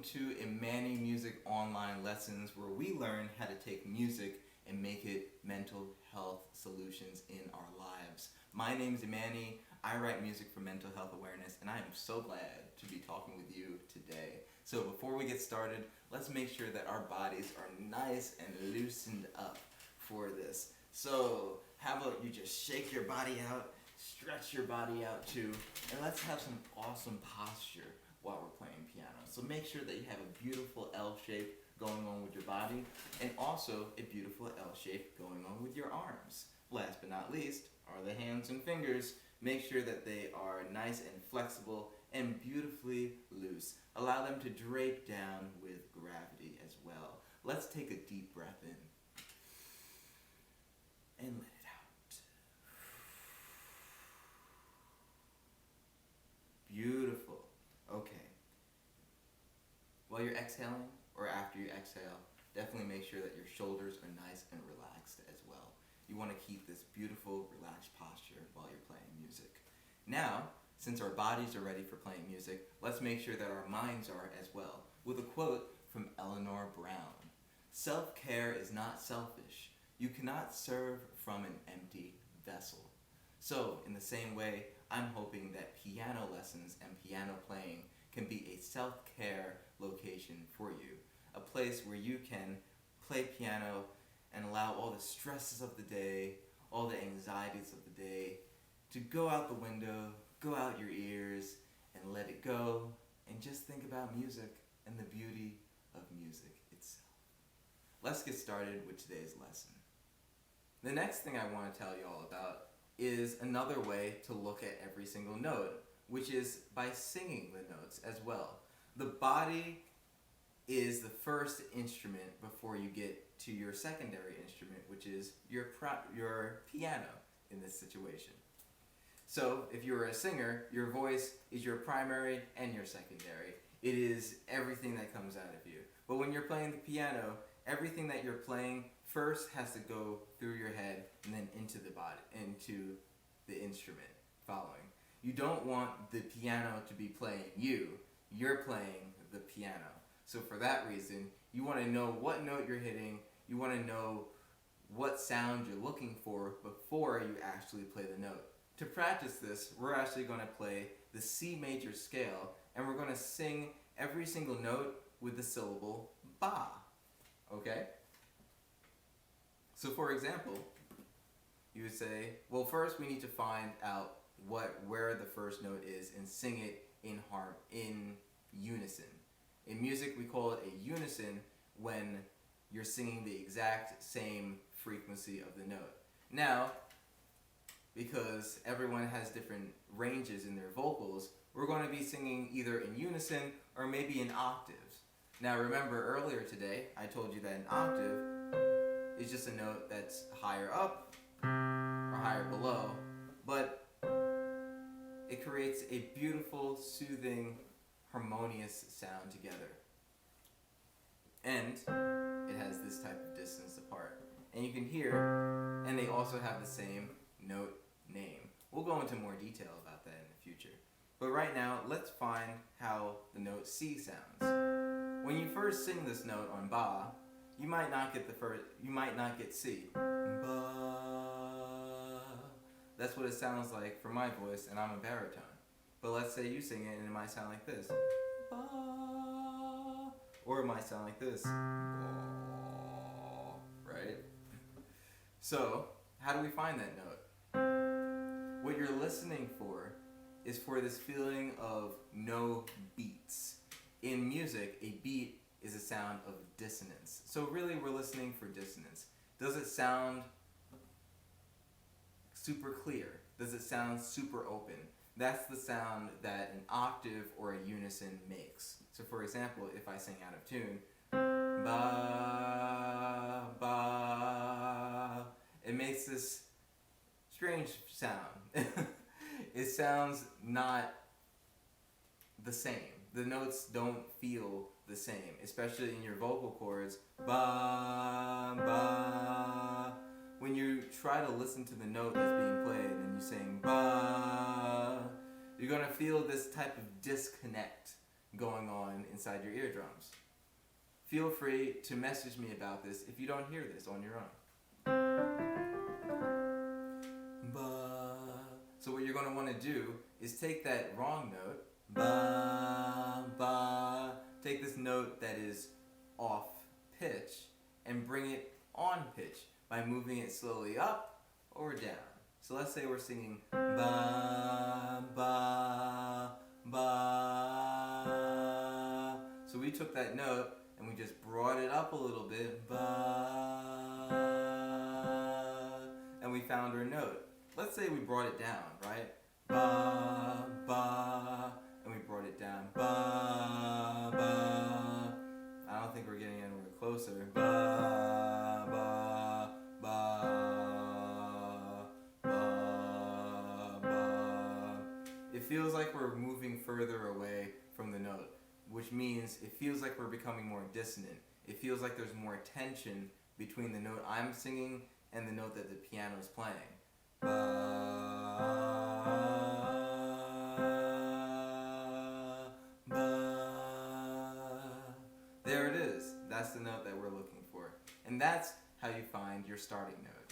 to Imanni Music Online Lessons, where we learn how to take music and make it mental health solutions in our lives. My name is Imanni. I write music for mental health awareness, and I am so glad to be talking with you today. So before we get started, let's make sure that our bodies are nice and loosened up for this. So how about you just shake your body out, stretch your body out too, and let's have some awesome posture while we're playing piano. So make sure that you have a beautiful L shape going on with your body, and also a beautiful L shape going on with your arms. Last but not least are the hands and fingers. Make sure that they are nice and flexible and beautifully loose. Allow them to drape down with gravity as well. Let's take a deep breath in and let it out. Beautiful. Okay. While you're exhaling, or after you exhale, definitely make sure that your shoulders are nice and relaxed as well. You want to keep this beautiful, relaxed posture while you're playing music. Now, since our bodies are ready for playing music, let's make sure that our minds are as well, with a quote from Eleanor Brown. "Self-care is not selfish. You cannot serve from an empty vessel." So, in the same way, I'm hoping that piano lessons and piano playing can be a self-care location for you. A place where you can play piano and allow all the stresses of the day, all the anxieties of the day, to go out the window, go out your ears, and let it go, and just think about music and the beauty of music itself. Let's get started with today's lesson. The next thing I want to tell you all about is another way to look at every single note, which is by singing the notes as well. The body is the first instrument before you get to your secondary instrument, which is your piano in this situation. So if you're a singer, your voice is your primary and your secondary. It is everything that comes out of you. But when you're playing the piano, everything that you're playing first has to go through your head and then into the body, into the instrument following. You don't want the piano to be playing you. You're playing the piano. So for that reason, you want to know what note you're hitting. You want to know what sound you're looking for before you actually play the note. To practice this, we're actually going to play the C major scale, and we're going to sing every single note with the syllable ba. Okay? So for example, you would say, well, first we need to find out where the first note is and sing it in unison. In music, we call it a unison when you're singing the exact same frequency of the note. Now, because everyone has different ranges in their vocals, we're going to be singing either in unison or maybe in octaves. Now remember, earlier today, I told you that an octave is just a note that's higher up or higher below, but it creates a beautiful, soothing, harmonious sound together. And it has this type of distance apart. And you can hear, and they also have the same note name. We'll go into more detail about that in the future. But right now, let's find how the note C sounds. When you first sing this note on ba, you might not get C. Ba. That's what it sounds like for my voice, and I'm a baritone. But let's say you sing it and it might sound like this. Ba. Or it might sound like this. Right? So, how do we find that note? What you're listening for is for this feeling of no beats. In music, a beat is a sound of dissonance. So really, we're listening for dissonance. Does it sound super clear? Does it sound super open? That's the sound that an octave or a unison makes. So for example, if I sing out of tune, ba, ba, it makes this strange sound. It sounds not the same. The notes don't feel the same, especially in your vocal cords. Ba, ba. When you try to listen to the note that's being played and you sing ba, you're going to feel this type of disconnect going on inside your eardrums. Feel free to message me about this if you don't hear this on your own. Ba. So what you're going to want to do is take that wrong note, ba, ba, take this note that is off pitch and bring it on pitch by moving it slowly up or down. So let's say we're singing ba, ba, ba. So we took that note and we just brought it up a little bit, ba, and we found our note. Let's say we brought it down, right? Ba, ba, and we brought it down, ba, ba. I don't think we're getting anywhere closer. Ba, ba, ba, ba, ba. It feels like we're moving further away from the note, which means it feels like we're becoming more dissonant. It feels like there's more tension between the note I'm singing and the note that the piano is playing. Ba, ba. There it is. That's the note that we're looking for. And that's how you find your starting note.